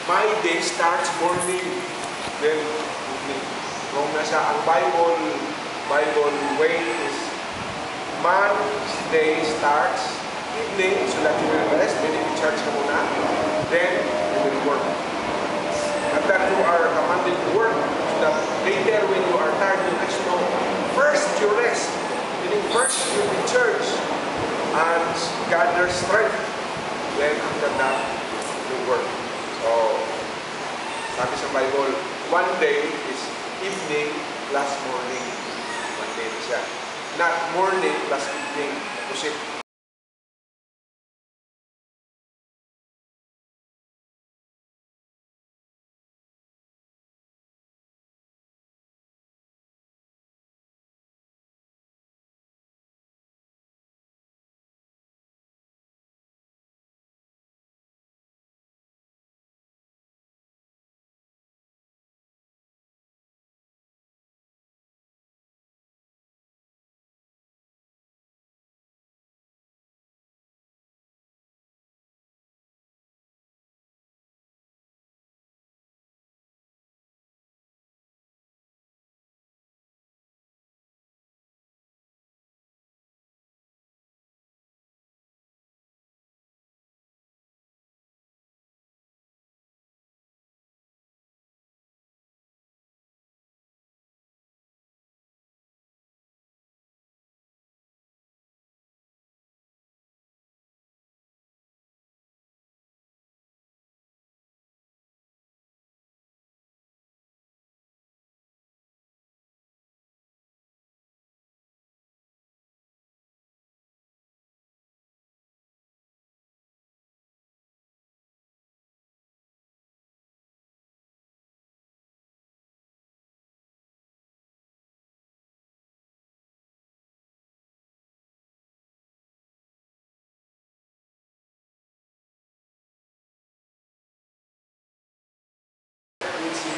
My day starts morning, then evening. Kung nasa ang Bible way is man's day starts evening, so that you will rest, maybe in church ka muna, then you will work. But that you are commanded to work, so that later when you are tired, you rest. No, first you rest, meaning first you be church and gather strength, then after that you work. So, sabi sa Bible, one day is evening plus morning. One day siya. Not morning plus evening. Opposite.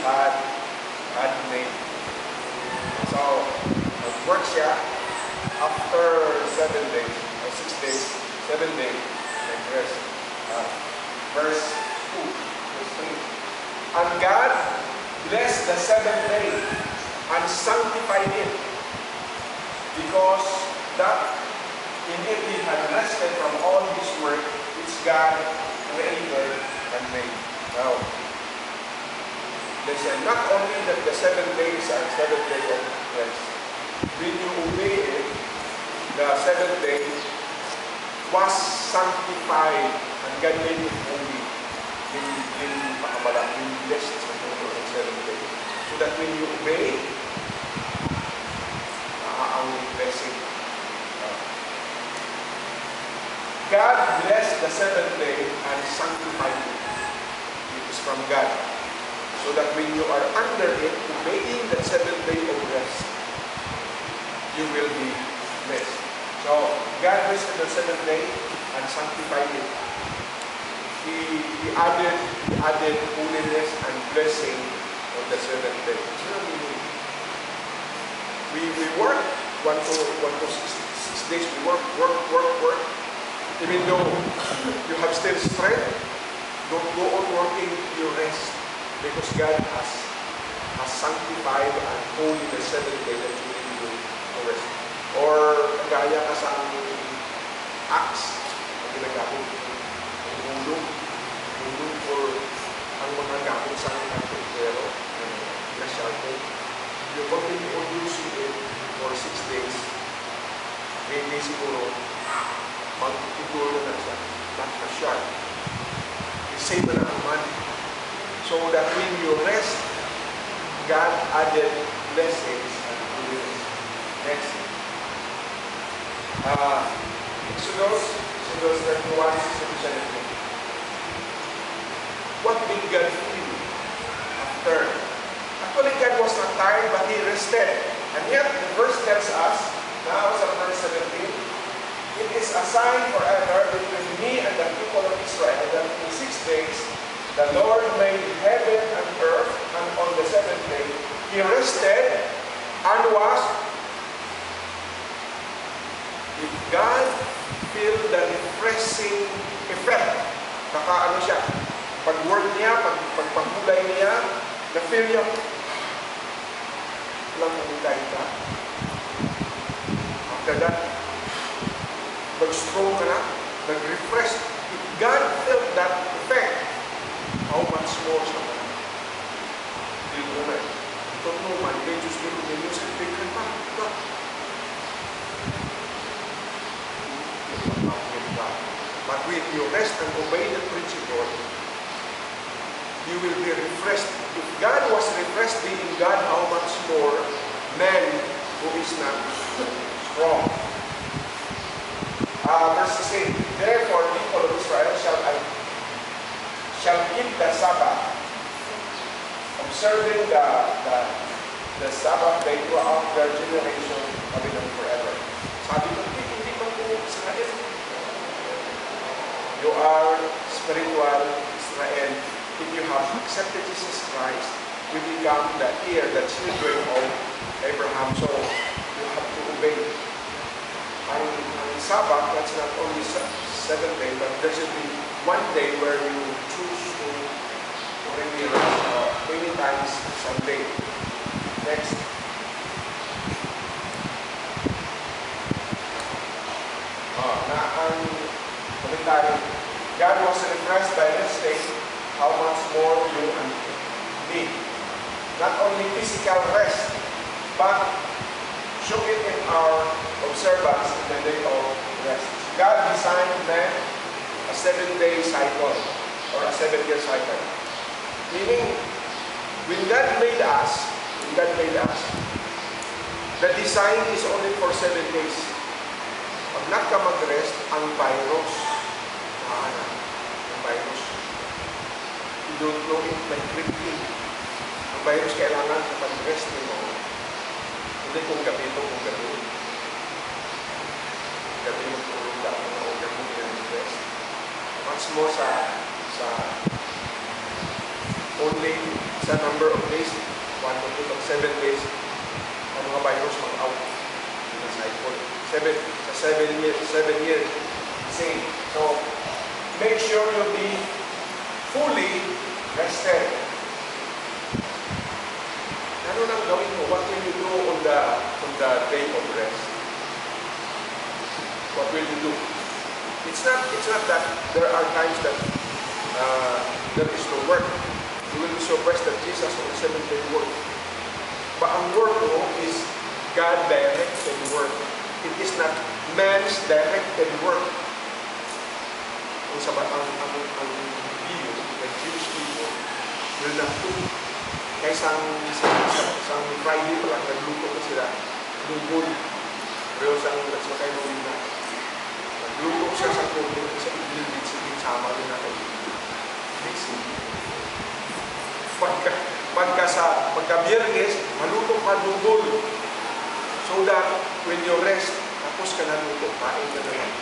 Had made. So, nag-work siya after 7 days, or 6 days, 7 days, nag-rest. Verse 2, verse 3. And God blessed the 7th day and sanctified it, because that in it he had rested from all his work which God created and made. Now, listen, not only that the 7 days are 7 days of rest. When you obey it, the 7th day was sanctified and God made it holy. Yung makabalak, yung blessed sa mundo ng 7th day. So that when you obey, ang blessing. God blessed the 7th day and sanctified it. It is from God. So that when you are under it, obeying that 7th day of rest, you will be blessed. So, God rested the 7th day and sanctified it. He added holiness and blessing on the 7th day. We work 1 to 6 days. We work. Even though you have still strength, don't go on working, you rest. Because God has sanctified and holy the 7th day that you need to rest. Or kagaya ka sa axe na ginagamit ng ulong for ang mga gamit sa pero na sharpen. You continue using it for 6 days. Maybe siguro mag-iguro na siya, not na sharp. I-save na ang money. So that when you rest, God added blessings and holiness. Next. Exodus 31, 17. What did God feel after? Actually, God was not tired, but He rested. And yet, the verse tells us, now sa verse 17, it is a sign forever between me and the people of Israel that in 6 days, the Lord made heaven and earth, and on the 7th day, He rested and was. If God feel the refreshing effect, nakaano siya, pag-work niya, pagpagkulay niya, na-feel niya, lang kumulay ka. After that, nag-strong ka na, nag-refresh. If God felt that effect, how much more sa mga? Hindi mo na. Ito naman, kay Diyos nito ninyo sa ipigkan pa. Ito. But when you rest and obey the principle, you will be refreshed. If God was refreshed being God, how much more man who is not strong? Verse 16, therefore, people of Israel shall keep the Sabbath, observing the Sabbath day throughout their generation, forever. Sabi ko, hindi man po Israel. You are spiritual Israel. If you have accepted Jesus Christ, you become the heir, the children of Abraham. So, you have to obey. Ang Sabbath, that's not only 7 days, but there should be 1 day where you choose to really rest many times Sunday. Next. Ang commentary, God was refreshed by resting, how much more you and me. Not only physical rest, but show it in our observance in the day of rest. God designed man a 7-day cycle or a 7-year cycle. Meaning, when God made us, the design is only for 7 days. Pag not ka mag-rest, ang virus, ang virus, you don't know it like crippling. Ang virus kailangan kapag rest mo. Hindi kung gabi ito, kung gabi. Gabi mo tulog ka, o gabi mo i-rest. Much more sa only sa number of days, 1 to 2 to 7 days, ang mga virus mag-out. Yung cycle. 7 years, same. So, make sure you'll be fully rested. Ano nang gawin mo? What will you do on the day of rest? What will you do? It's not that there are times that there is no work. You will be surprised that Jesus on the 7th day worked. But ang work mo is God-directed work. It is not man's directed work. Ang view, the Jewish people will not do. Kaya isang Friday pa lang, nagluto na sila. Lungol. Pero isang nagsakay mo rin na. Nagluto siya sa kulo sa ibig sama rin natin. Pagka Biyernes, maluto ka lungol. So that when you rest, tapos ka na luto, kain ka na lang.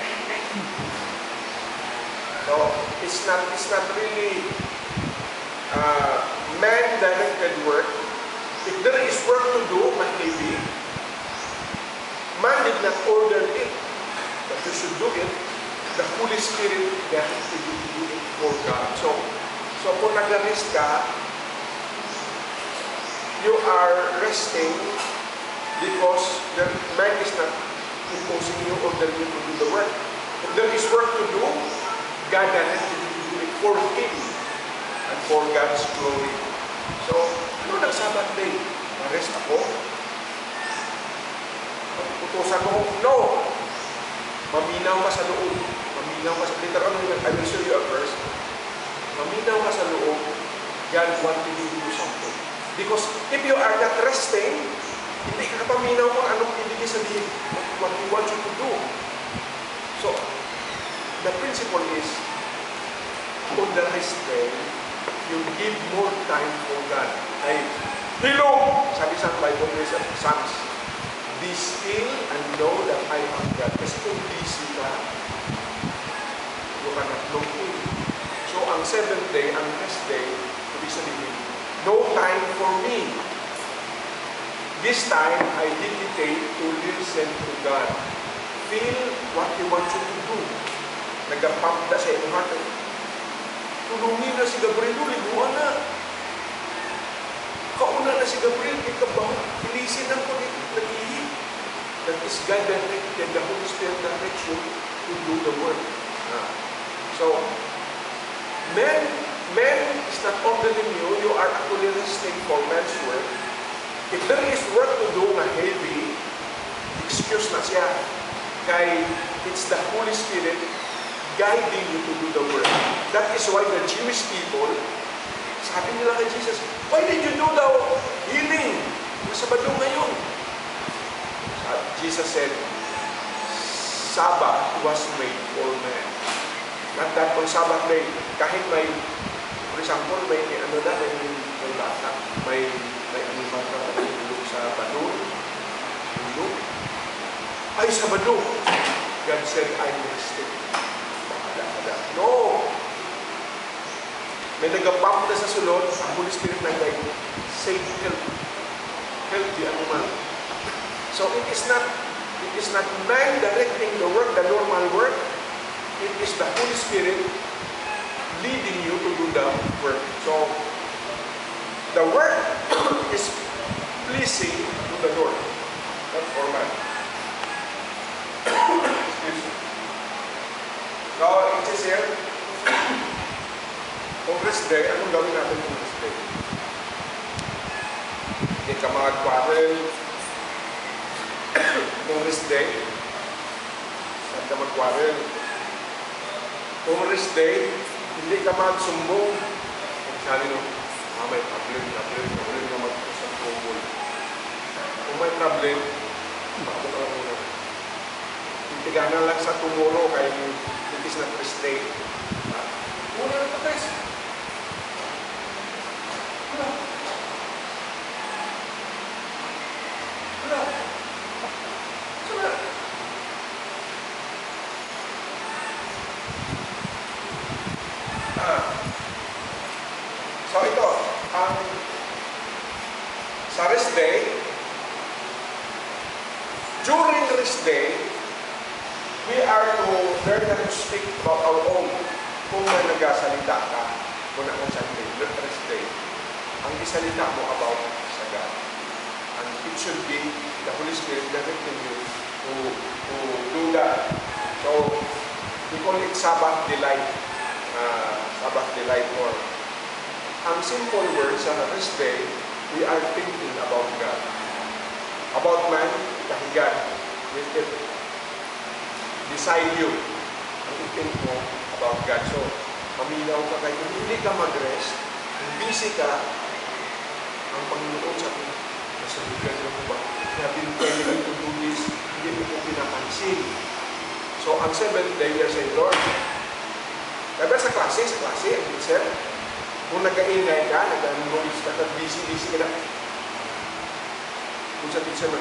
So, it's not really man-directed work. If there is work to do, maybe, man did not order it, but you should do it. The Holy Spirit directed you to do it for God. So kung nag-rest ka, you are resting because the man is not imposing you or telling you to do the work. If there is work to do, God directed you to do it for Him and for God's glory. So, ano nag-Sabbath day? Na-rest ako? Utusan mo? No! Maminaw ka sa loob. Later on, I will show you a verse. Maminaw ka sa loob, God wanted you to do something. Because if you are not resting, hindi ka paminaw kung anong ibig sabihin, what He wants you to do. So, the principle is, on the rest day, you give more time for God. Ay, hello! Sabi sa Bible, Psalms, be still and know that I am God. Kasi kung busy ka, you cannot know Him. So, ang 7th day, ang rest day, ibig sabihin, no time for me. This time, I dedicate to listen to God. Feel what He wants you to do. Nagpapamda sa inyong heart. Tulungin na si si Gabriel, liguan na. Kauna na si Gabriel, ikabaw, ilisin ang kulit, nag-ihi. That is God directed, the Holy Spirit directs you to do the work. So, men is not ordering you, you are actually resting for men's work. If there is work to do na heavy, excuse na siya. Kaya it's the Holy Spirit guiding you to do the work. That is why the Jewish people, sabi nila kay Jesus, why did you do the healing? Sabado ngayon. Jesus said, Sabbath was made for man. Not that on Sabbath day, kahit may, for example, may lasa, may animal ka tulog sa badon, tulog. Ay, Sabado. God said, I'm resting. No! May nagapump na sa sulod, ang Holy Spirit na guide, say, help the animal. So it is not man directing the work, the normal work. It is the Holy Spirit leading you to do the work. So the work is pleasing to the Lord, not for man. Excuse me. So it is here, Congress Day, anong gawin natin Congress Day? Hindi ka mag-quarrel, Congress Day, saan ka mag-quarrel? Congress Day, hindi ka magsumbong. Sabi no, may problem na mag-usap tungkol. Kung may problem, baka ka lang muna. Titiganan lang sa tomorrow kaya it is not Congress Day. Muna na ito, guys. So ito, sa rest day, during rest day, we are to learn how to speak about our own. Kung may nagasalita ka, kung ang Sunday, rest day, ang isalita mo about sa God. And it should be the Holy Spirit directing you to do that. So, we call it Sabbath delight. Sabbath delight, or ang simple word sa rest day, we are thinking about God. About man, dahil God will decide you ang i-think mo about God. So, paminaw ka kayo, hindi ka mag-rest, kung busy ka, ang Panginoon sabi, nasa lugar na mo ba? Kaya pinipwede lang to do this, hindi mo po pinapansin. So, ang 7th day, you're saying, Lord, kaya sa klase, ang teacher, kung nag-aingay ka, nag-noise ka, busy ka na, kung sa teacher mo,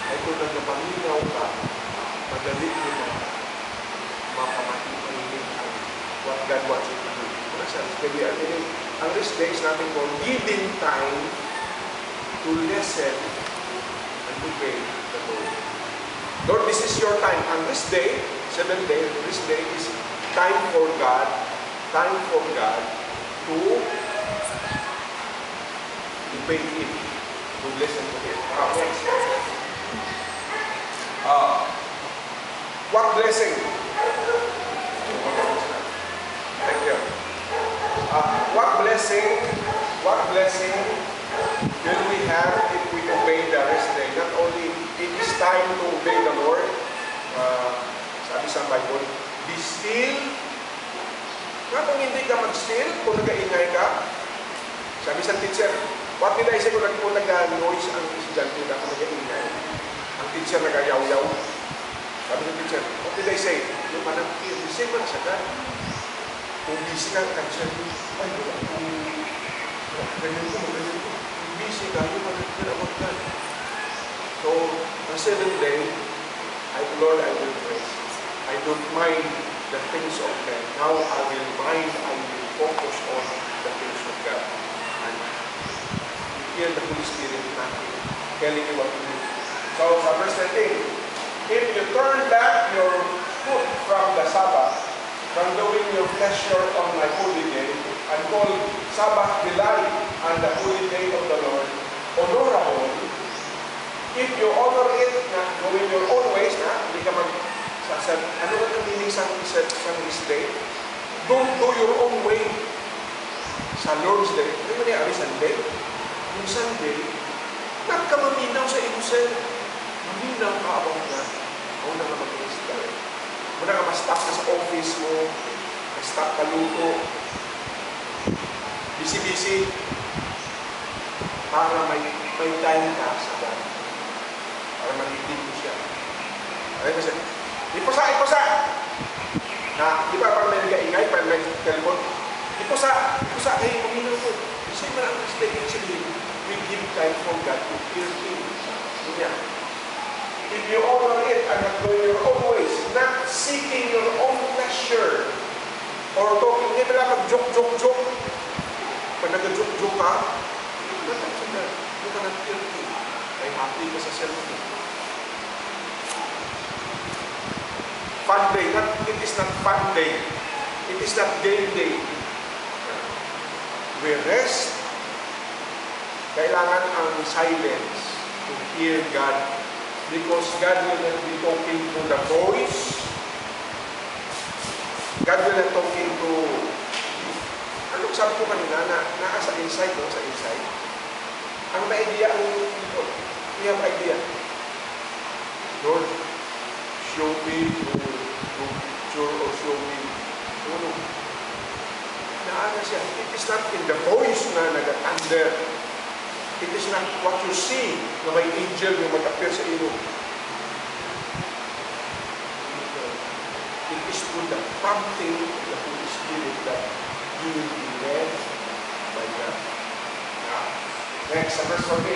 ay kung nagpapaminaw ka, madali mo na mapamatipanin ang what God wants you to do. Ang rest day is nothing more giving time to listen and to obey the Lord. Lord, this is your time. Ang rest day, 7th day, rest day is time for God to obey Him, to listen to Him. What blessing? Thank you. What blessing will we have if we obey the rest day? Not only it is time to obey the Lord, sabi sa Bible, be still. Kung hindi ka mag-still, kung nag-aingay ka, sabi sa teacher, what did I say kung nag-noise ang estudyante na kung nag-aingay? Ang teacher nag-ayaw-yaw. Sabi ng teacher, what did I say? Yung manang-kir, the same man sa God. Kung busy ka, teacher, ay, ganyan ko. Kung busy ka, yung manang-kir about God. So, on 7th day, Lord, I will praise. I don't mind the things of men. Now I will focus on the things of God. And hear the Holy Spirit telling you what to do. So, sa verse 13, if you turn back your foot from the Sabbath, from the your pleasure on my holy day, and call Sabbath delight and the holy day of the Lord honorable. If you honor it na going your own ways, na hindi ka ano ba ang meaning sa this day? Don't go your own way. Sa Lord's Day, ano ba niya, Sunday? Yung Sunday, not ka maminaw sa ilusel. Maminaw ka abang na. Ako na nga mag-install. Muna ka ma-stop ka sa office mo, ma-stop ka luto, busy-busy, para may time ka sa God. Para magiging mo siya. Ay, kasi, iposa! Na, di ba parang may nag-aingay, parang may telepon, iposa, kayo kuminaw ko. Kasi marang mistake actually, we give time for God to hear things. Yeah. If you honor it and not go your own ways, not seeking your own pleasure, or talking, hindi pala mag-joke. Pag nag-joke ka, natapos you cannot hear things. Ay happy ka sa cellphone. Fun day, it is not fun day. It is not game day. We rest. Kailangan ang silence to hear God, because God will not be talking to the voice. God will not talking to, anong sabi ko kanina, na sa inside, no? Sa inside. Ang may idea ang people. We have idea. Lord, show me your picture or show me. No. Naana siya. It is not in the voice na nag-under. It is not what you see na may angel yung mag-appear sa iyo. It is through the prompting of the Holy Spirit that you will be led by God. Next, verse 14.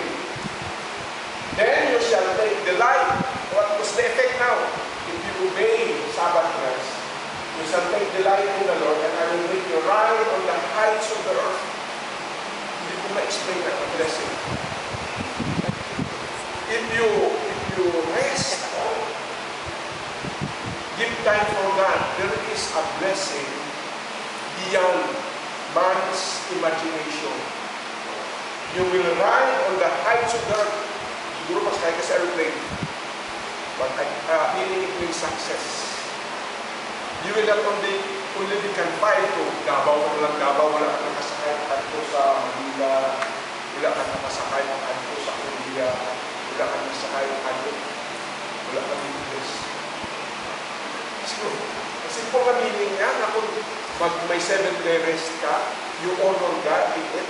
Then you shall take delight. What was the effect now? If you obey Sabbath rest, you shall take delight in the Lord, and I will make you ride on the heights of the earth. Hindi ko ma-explain ang blessing. If you rest, give time for God, there is a blessing beyond man's imagination. You will ride on the heights of the earth. Siguro mas kaya ka sa airplane. But meaning it means success. You will not only be confined to Davao, wala ka nakasakay kanto sa Manila, wala ka nakasakay kanto sa Korea, wala ka nakasakay kanto, wala ka English. Kasi po ang meaning niya na kung may 7-day rest ka, you honor God in it.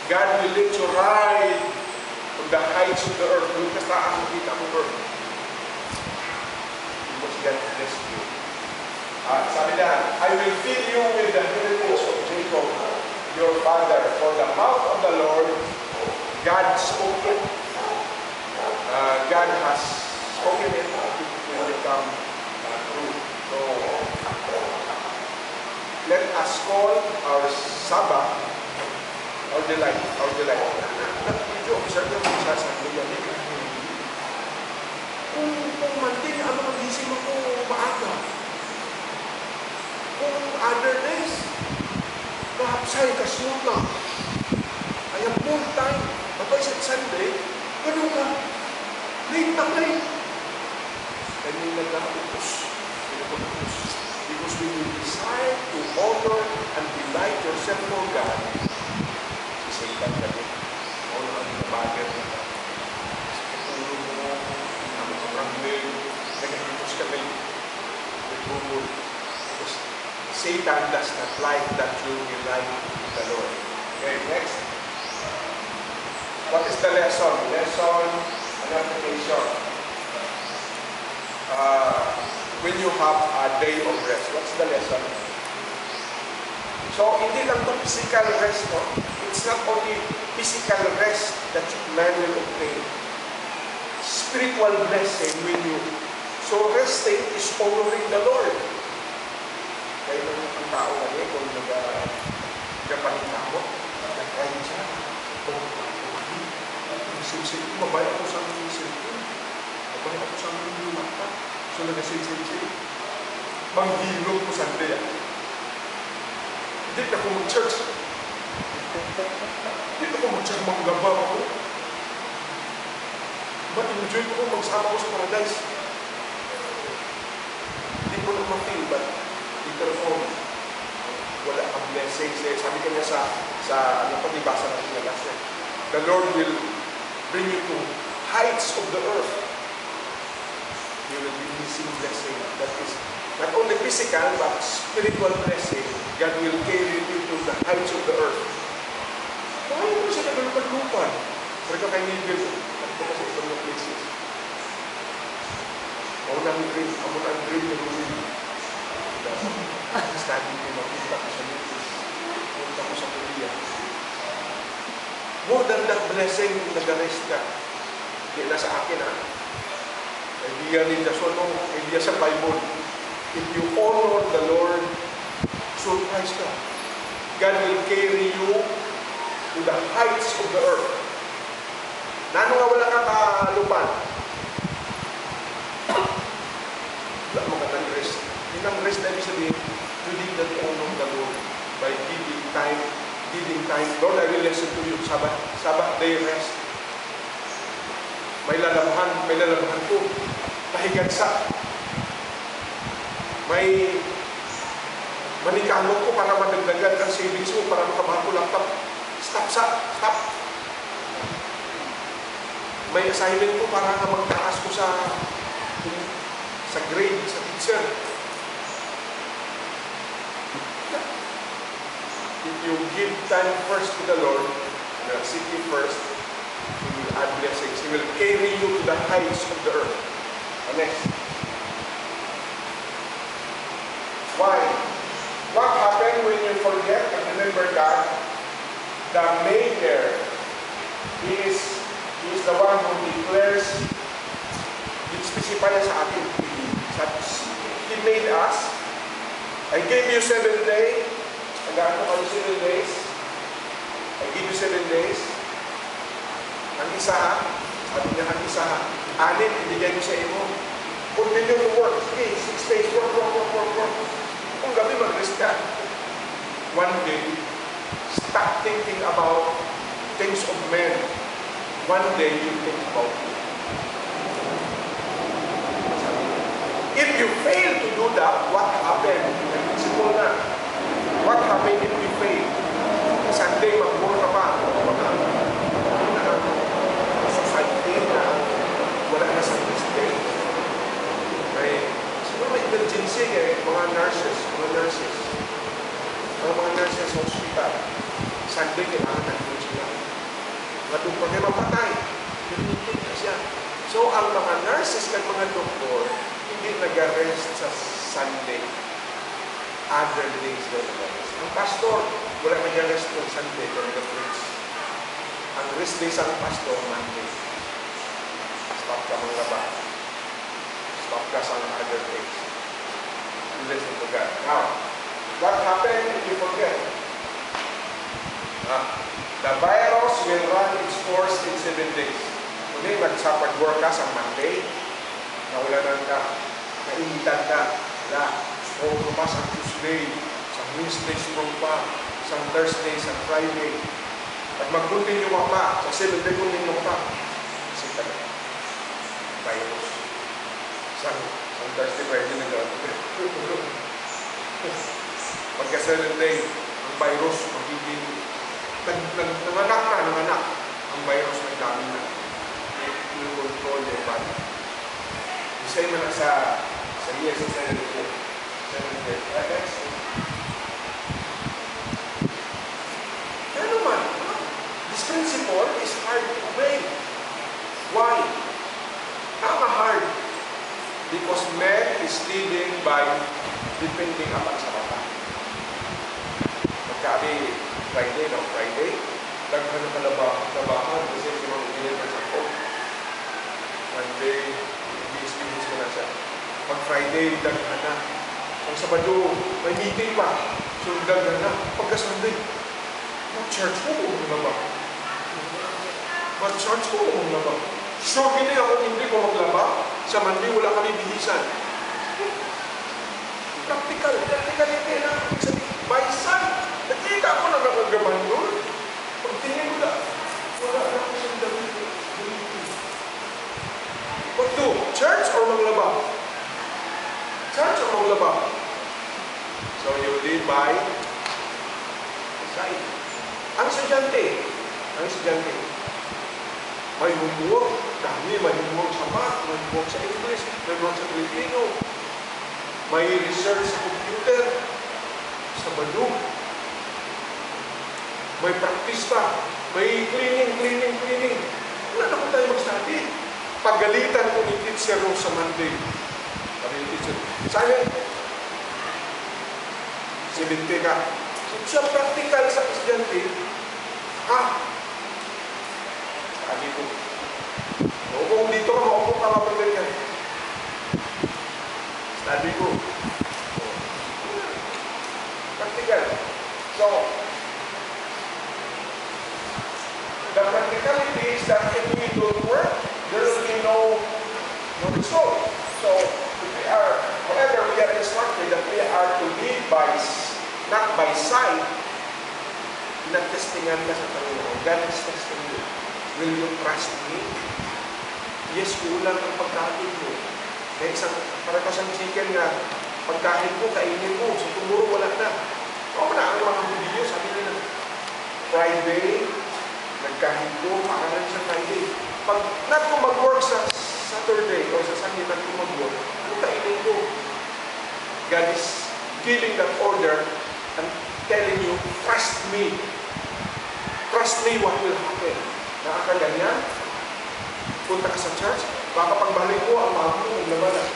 God will let you ride on the heights of the earth. Doon ka saan makita mo earth. Because God blessed you. Sabi na, I will fill you with the heritage of Jacob, your father. For the mouth of the Lord, God spoke it. God has spoken it. It will become true. So, let us call our Sabbath our delight. Medyo observe yung isa sa Biblia. Kung Monday, magising ako maaga. Kung other days, kahapsay, kasunod lang. I have more time. But I said Sunday, ganun ka. Late na late. And yung nagkakupos. Because when you decide to honor and delight yourself for God, Satan kami. All ang nabagat na katulong mo, namang-rambling, nag-itos kami, nag-bubul. Because Satan does not like that you delight the Lord. Okay, next. What is the lesson? Lesson and application. When you have a day of rest, what's the lesson? So, hindi lang ito physical rest, no? It's not only physical rest that man will obtain. Spiritual blessing when you... So, resting is honoring the Lord. Kaya nung ang tao ngayon, kung nag-kapahinga mo, nag-kain siya. Mabay ako sa mga cellphone. Mabay ako sa mga laptop. So, nag-silsil. Manghilog ko sa day. Hindi na ako mag-church. Hindi na ako mag-church, manggaba ako. Ma-enjoy ko magsama ko sa paradise. Hindi ko na ma-feel, but later on, wala kang blessings. Sabi ka niya sa pag-ibasa natin na last night, the Lord will bring you to heights of the earth. You will be missing blessing. That is not only physical, but spiritual blessing. God will carry you to the heights of the earth. Paano mo siya nagpaglupan? Sabi ko kay Miguel, ito kasi ito yung places. Maunang dream na Ruben. Study ko, makita ko sa Memphis. Punta ko sa Korea. More than that blessing, nag-arrest ka. Hindi na sa akin, ha? Idea ni Jason, idea sa Bible. If you honor the Lord, surprise ka. God will carry you to the heights of the earth. Nano nga wala kang kalupan? Wala mo ka rest. Yung ang rest na ibig sabihin, you did not honor the Lord by giving time. Lord, I will listen to you. Sabbath day rest. May lalabahan ko. Pahigansa. May manikamot ko para madagdagan ang savings mo para makabahan ko laptop. Stop. May assignment ko para magtaas ko sa grade, sa teacher. If you give time first to the Lord, seek Him first, He will add blessings. He will carry you to the heights of the earth. Next. Why? What happened when you forget and remember God? The Maker is the one who declares, specify sa atin. He made us. I gave you 7 days. Hanggang ko kayo 7 days. I give you 7 days. Ang isa ha, sabi niya ang isa ha, 6, ibigay ko sa imo. Continue to work. Okay, 6 days, work. Kung gabi mag-rest ka. One day, stop thinking about things of men. One day, you think about you. If you fail to do that, what happened? Principle na. What happened if you fail? Sunday, mag-work ka pa. Society na wala na sa Tuesday. Siguro may emergency mga nurses sa hospital. Sunday, kailangan natin sila. Matong pag mapatay, pinitid na siya. So, ang mga nurses at mga doktor, hindi nag-rest sa Sunday. Other days daw nag-rest. Ang pastor, wala nag-rest ng Sunday, pero nag-preach. Ang rest day sa pastor, Monday. Stop ka mga laba. Stop ka sa other days. Listen to God. Now, what happened if you forget? The virus will run its course in 7 days. Kung mag-work ka sa Monday, nawalanan ka, nainitan ka, strong pa sa Tuesday, sa Wednesday strong pa, sa Thursday, sa Friday. At mag-continue ka pa, sa 7 day continue ka pa. Kasi ka na. Virus. Sa Thursday, Friday na gawin. Pagka 7 day, ang virus magiging nanganak. Ang virus may dami na. You control your body. Isa yung mga sa years of 7 days. Kaya naman, this principle is hard to obey. Why? Hard. Because man is living by depending upon sa bata. Magkabi Friday, daghan na kalabahan kasi yung mga deliver sa home. Monday, business ko na siya. Pag Friday, daghan na. Pag Sabado, may meeting pa. So, daghan na. Pagka Sunday, mag-church ko maglaba. Mag-church ko maglaba. Sure, hindi ko maglaba. Sa Monday, wala kami bihisan. Practical. Practical hindi na. By sight. ako na nakagaman doon. Pagtingin ko na, wala na ako siyang damit. What do? Church or maglaba? Church or maglaba? So you live by side. Ang estudyante, may homework, dami, may homework sa math, may homework sa English, may homework sa Filipino, may research sa computer, sa balog, may praktista, may cleaning. Wala na kung tayo mag-study. Pagalitan ko ni teacher mo sa Monday. Sabi ni teacher, Simon, 70 ka. Siya practical sa estudyante, sabi ko, kung dito ka, maupo ka, mapagay ka. Sabi ko, practical. So, the practicality is that if we don't work, there will be no result. So, however, we are instructed that we are to live not by sight, nag-testingan ka sa Panginoon. God is testing you. Will you trust me? Yes, kulang ang pagkain mo. Kaya para ka siyang chicken nga, pagkain mo, kainin mo. So, tumuro wala na. O na ang mga Hudiyo, sabi nila, Friday, nagkain ko, para lang sa Friday. Pag not ko mag-work sa Saturday o sa Sunday, not ko mag-work, ano kainin ko? God is giving that order and telling you, trust me. Trust me what will happen. Nakakaganyan, punta ka sa church, baka pagbalik mo, ang mga mo, naglabanan.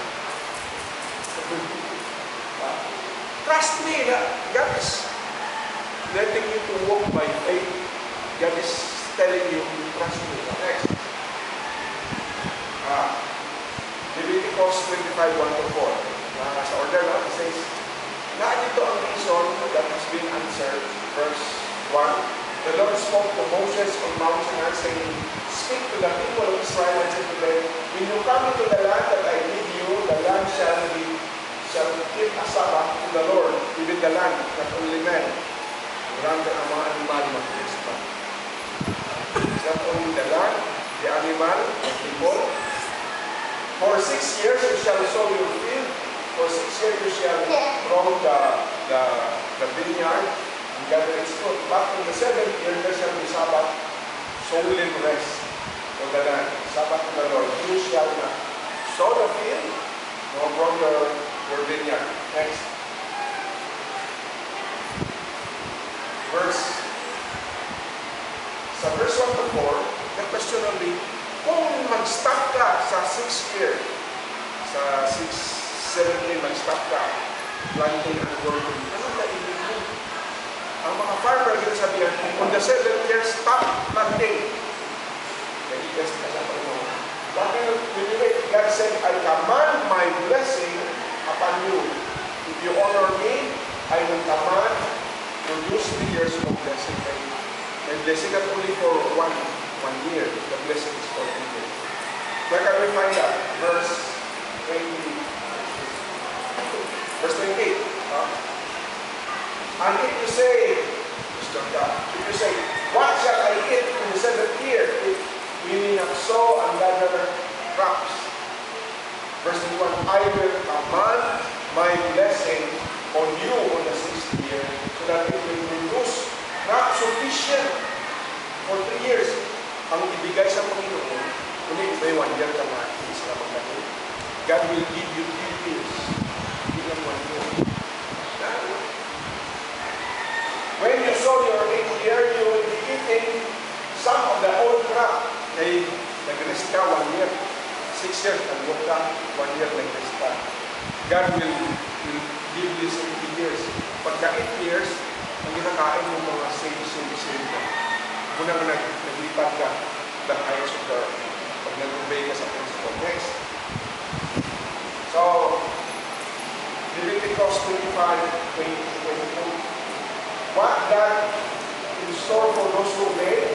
Trust me that God is letting you to walk by faith. God is telling you to trust me. Next. Leviticus 25:1-4. Sa order, no? It says, dito ang reason that has been answered. Verse 1. The Lord spoke to Moses on Mount Sinai, saying, speak to the people of Israel and say to them, when you come into the land that I give you, the land shall keep a Sabbath to the Lord, even the land, not only men. Marami ang mga animal mag-fiesta. Not only the land, the animal, the people. For 6 years you shall sow your field. For 6 years you shall grow the vineyard and gather its fruit. But in the 7th year there shall be Sabbath, solemn rest for the land. Sabbath to the Lord. You shall not sow the field, nor grow your vineyard. Next. Sa verse 1-4, the question only, kung mag-stop ka sa 6th year, sa 7th year, mag-stop ka, planting and working, ano na ibig mo? Ang mga farmer, gina sabihan, on the 7th year, stop planting. Nag-i-test ka sa Panginoon. What will you make? God said, I command my blessing upon you. If you honor me, I will command produce 3 years of blessing. And blessing not only for one year, the blessing is for 3 years. Where can we find that? Verse 28. And if you say, what shall I eat in the 7th year? If we may not sow and gather crops. Verse 21, I will command my blessing on you on the 6th year, so that it will produce not sufficient for 3 years. Ang ibigay sa Panginoon, kung may 1 year ka na, hindi sila magkano. God will give you 3 years. Hindi lang 1 year. When you sow your 8th year, you will be eating some of the old crop. Nag-rest ka 1 year. 6 years, nag-work ka, 1 year nag-rest ka. God will give you 70 years. Pagka 8 years, ang ginakain mo mga save ka. Muna nga naglipat ka, the highest of the earth. Pag nag-obey ka sa principle. Next. So, Leviticus 25:22. What God in store for those who obey?